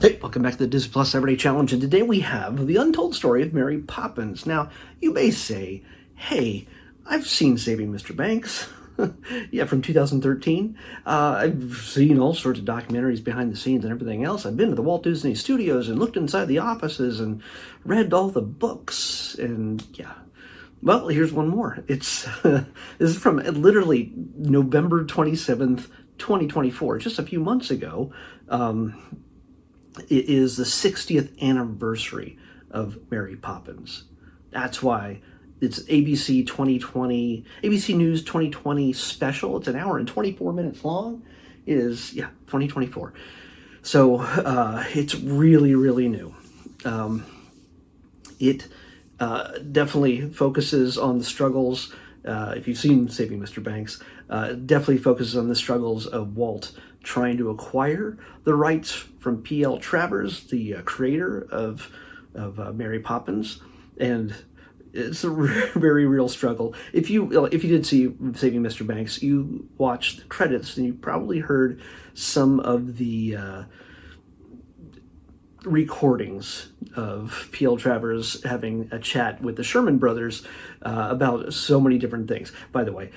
Hey, welcome back to the Disney Plus Everyday Challenge, and today we have the untold story of Mary Poppins. Now, you may say, hey, I've seen Saving Mr. Banks. Yeah, from 2013. I've seen all sorts of documentaries behind the scenes and everything else. I've been to the Walt Disney Studios and looked inside the offices and read all the books, and yeah. Well, here's one more. It's this is from literally November 27th, 2024, just a few months ago. It is the 60th anniversary of Mary Poppins. That's why it's ABC 2020, ABC News 2020 special. It's an hour and 24 minutes long. It is, 2024. So it's really, really new. It definitely focuses on the struggles. If you've seen Saving Mr. Banks, definitely focuses on the struggles of Walt trying to acquire the rights from P.L. Travers, the creator of Mary Poppins, and it's a very real struggle. If you did see Saving Mr. Banks, you watched the credits and you probably heard some of the recordings of P.L. Travers having a chat with the Sherman brothers about so many different things. By the way,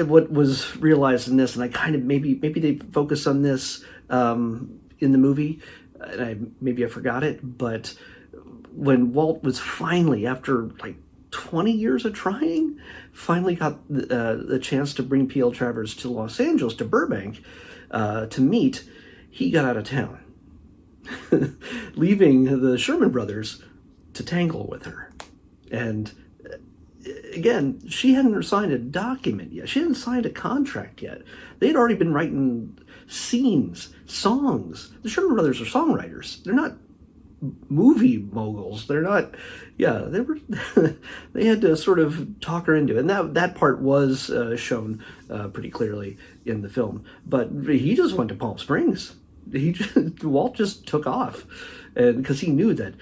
what was realized in this, and I kind of maybe they focus on this in the movie, and maybe I forgot it, but when Walt was finally, after like 20 years of trying, finally got the chance to bring P.L. Travers to Los Angeles, to Burbank, to meet, he got out of town, leaving the Sherman brothers to tangle with her. And again, she hadn't signed a document yet. She hadn't signed a contract yet. They had already been writing scenes, songs. The Sherman brothers are songwriters. They're not movie moguls. They're not, they were, they had to sort of talk her into it. And that part was shown pretty clearly in the film. But he just went to Palm Springs. Walt just took off, and because he knew that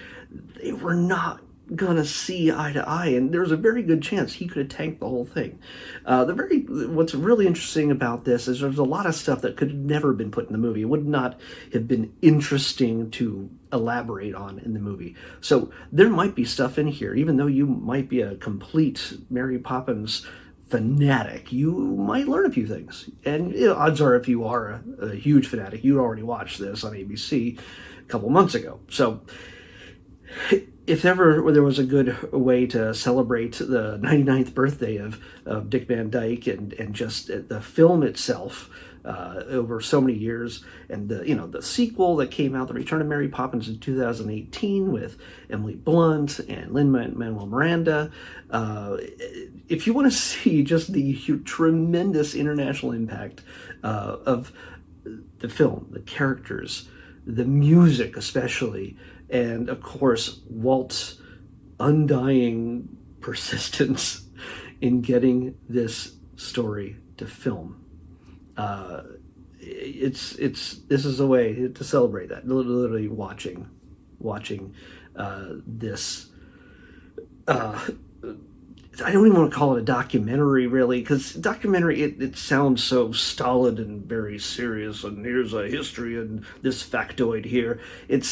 they were not gonna see eye to eye, and there was a very good chance he could have tanked the whole thing. What's really interesting about this is there's a lot of stuff that could have never been put in the movie. It would not have been interesting to elaborate on in the movie. So there might be stuff in here, even though you might be a complete Mary Poppins fanatic, you might learn a few things. And odds are, if you are a huge fanatic, you already watched this on ABC a couple months ago. So if ever there was a good way to celebrate the 99th birthday of Dick Van Dyke and just the film itself over so many years, and the sequel that came out, The Return of Mary Poppins in 2018 with Emily Blunt and Lin-Manuel Miranda, if you want to see just the tremendous international impact of the film, the characters, the music especially, and of course Walt's undying persistence in getting this story to film, this is a way to celebrate that. Literally watching this. I don't even want to call it a documentary, really, because documentary, it sounds so stolid and very serious, and here's a history and this factoid here. It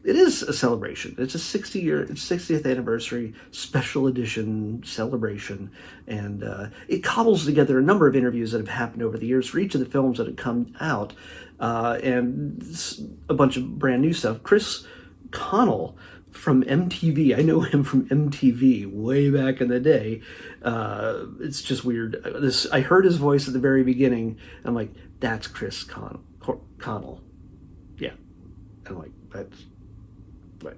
is a celebration. It's a 60th anniversary special edition celebration, and it cobbles together a number of interviews that have happened over the years for each of the films that have come out, and a bunch of brand new stuff. Chris Connell from MTV. I know him from MTV way back in the day. It's just weird. I heard his voice at the very beginning. I'm like, that's Chris Connell. Yeah. I'm like, that's right.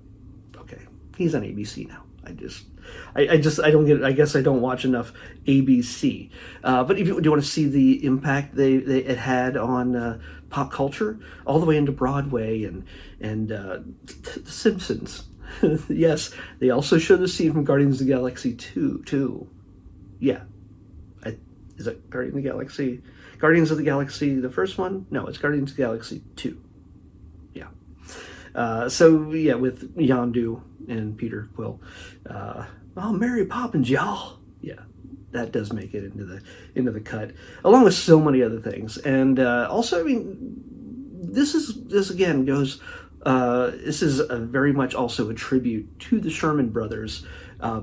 Okay. He's on ABC now. I don't get it. I guess I don't watch enough ABC. But if do you want to see the impact it had on pop culture, all the way into Broadway and The Simpsons. Yes, they also showed the scene from Guardians of the Galaxy 2 too. Yeah. Is it Guardians of the Galaxy? Guardians of the Galaxy, the first one? No, it's Guardians of the Galaxy 2. Yeah. So yeah, with Yondu and Peter Quill. Mary Poppins, y'all. Yeah, that does make it into the cut, along with so many other things. And also, I mean, this again goes. This is very much also a tribute to the Sherman brothers,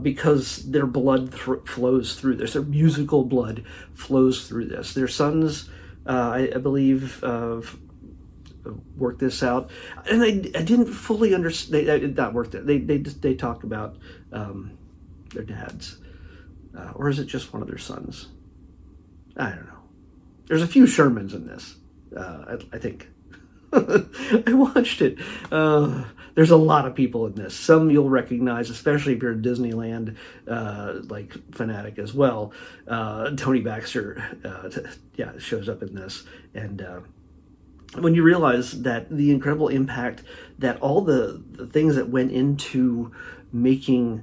because their blood flows through this. Their musical blood flows through this. Their sons, I believe, worked this out, and I didn't fully understand. They not worked it. They talk about their dads, or is it just one of their sons? I don't know. There's a few Shermans in this. I think. I watched it. There's a lot of people in this. Some you'll recognize, especially if you're a Disneyland like fanatic as well. Tony Baxter, shows up in this, and when you realize that the incredible impact that all the things that went into making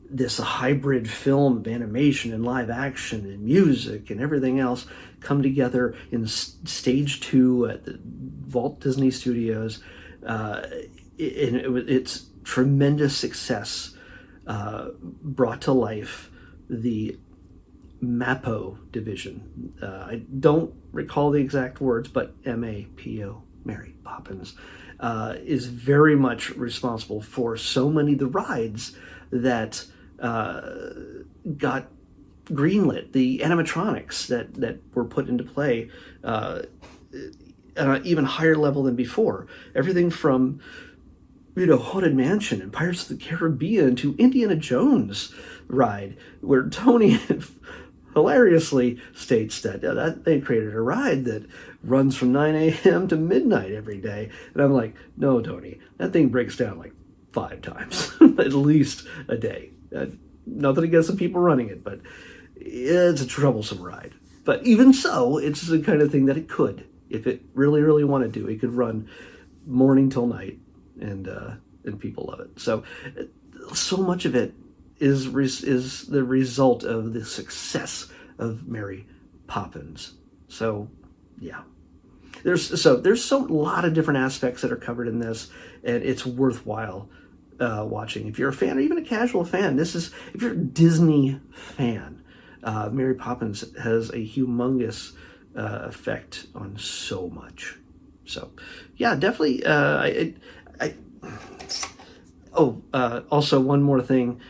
this hybrid film of animation and live action and music and everything else come together in stage 2 at the Walt Disney Studios, its tremendous success brought to life the MAPO division. I don't recall the exact words, but M-A-P-O, Mary Poppins, is very much responsible for so many of the rides that got greenlit, the animatronics that were put into play at an even higher level than before. Everything from Haunted Mansion and Pirates of the Caribbean to Indiana Jones ride, where Tony hilariously states that they created a ride that runs from 9 a.m. to midnight every day. And I'm like, no, Tony, that thing breaks down like 5 times, at least a day. Nothing against the people running it, but it's a troublesome ride. But even so, it's the kind of thing that it could, if it really, really wanted to, it could run morning till night, and people love it. So much of it is the result of the success of Mary Poppins. So yeah, there's a lot of different aspects that are covered in this, and it's worthwhile watching. If you're a fan, or even a casual fan, if you're a Disney fan, Mary Poppins has a humongous effect on so much. So yeah, definitely. Also one more thing.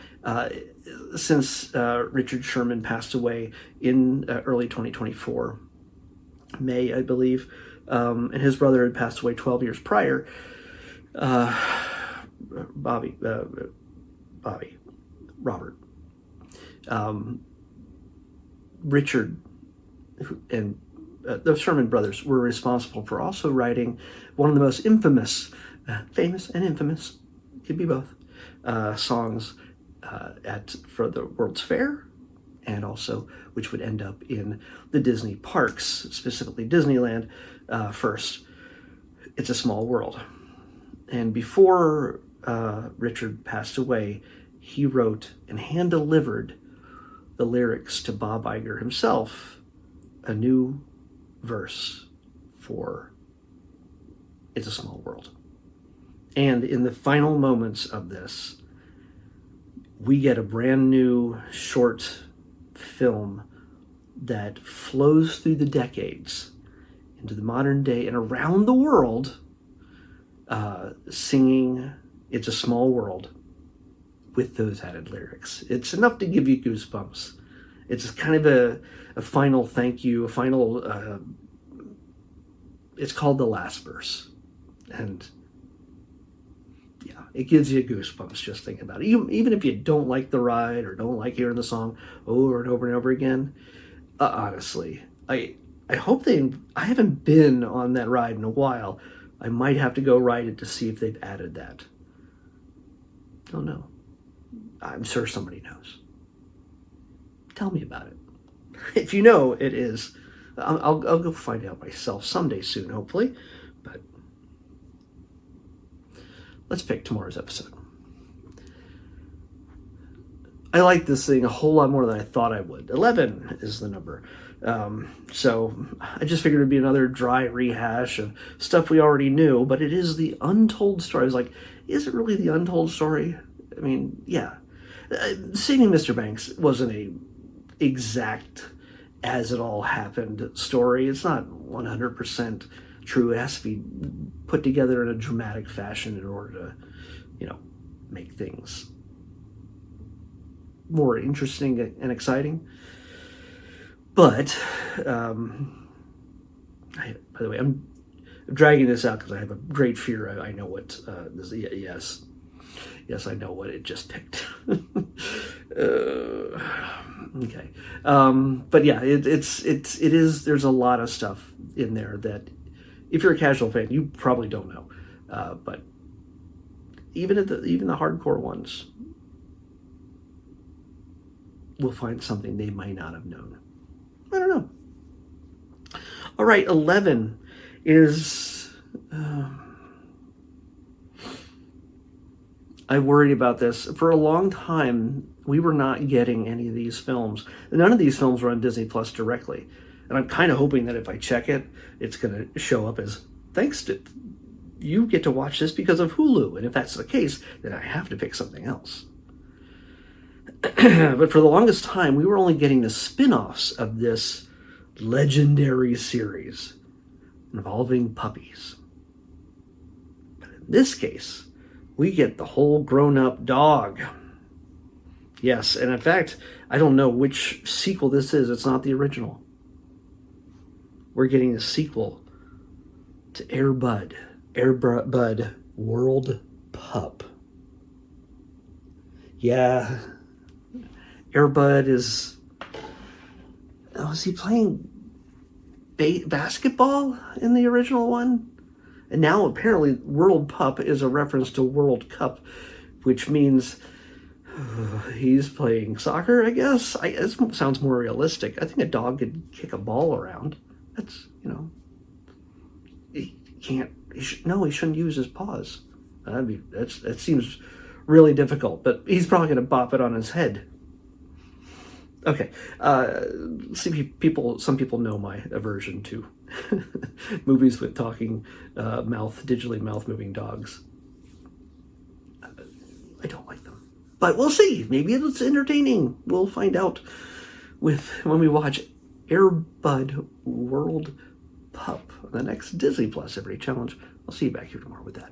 Since Richard Sherman passed away in early 2024, May, I believe, and his brother had passed away 12 years prior, Robert. Richard and the Sherman brothers were responsible for also writing one of the most famous and infamous, could be both, songs for the World's Fair, and also which would end up in the Disney parks, specifically Disneyland. First, It's a Small World. And before Richard passed away, he wrote and hand-delivered the lyrics to Bob Iger himself, a new verse for It's a Small World. And in the final moments of this, we get a brand new short film that flows through the decades into the modern day and around the world, singing It's a Small World with those added lyrics. It's enough to give you goosebumps. It's kind of a final thank you, a final, it's called The Last Verse. And yeah, it gives you goosebumps just thinking about it. Even if you don't like the ride or don't like hearing the song over and over and over again, honestly, I hope I haven't been on that ride in a while. I might have to go ride it to see if they've added that. Don't know. I'm sure somebody knows. Tell me about it. If you know, it is. I'll go find out myself someday soon, hopefully. But let's pick tomorrow's episode. I like this thing a whole lot more than I thought I would. 11 is the number. So I just figured it'd be another dry rehash of stuff we already knew, but it is the untold story. I was like, is it really the untold story? I mean, yeah. Saving Mr. Banks wasn't a exact as it all happened story. It's not 100% true. It has to be put together in a dramatic fashion in order to, make things more interesting and exciting. But, by the way, I'm dragging this out because I have a great fear. I know what this. Yes, I know what it just picked. Okay, but yeah, it is. There's a lot of stuff in there that, if you're a casual fan, you probably don't know. But even the hardcore ones will find something they might not have known. I don't know. All right, 11 is. I worried about this. For a long time, we were not getting any of these films. None of these films were on Disney Plus directly. And I'm kind of hoping that if I check it, it's going to show up as, thanks to, you get to watch this because of Hulu. And if that's the case, then I have to pick something else. But for the longest time, we were only getting the spin-offs of this legendary series involving puppies. But in this case, we get the whole grown-up dog. Yes, and in fact, I don't know which sequel this is. It's not the original. We're getting a sequel to Air Bud World Pup. Yeah, Air Bud is he playing basketball in the original one? And now apparently World Pup is a reference to World Cup, which means he's playing soccer, I guess. It sounds more realistic. I think a dog could kick a ball around. That's, he can't, he shouldn't use his paws. That seems really difficult, but he's probably going to bop it on his head. Okay, some people know my aversion to movies with talking digitally mouth-moving dogs. I don't like them. But we'll see. Maybe it's entertaining. We'll find out when we watch Air Bud World Pup, the next Disney Plus Everyday Challenge. I'll see you back here tomorrow with that.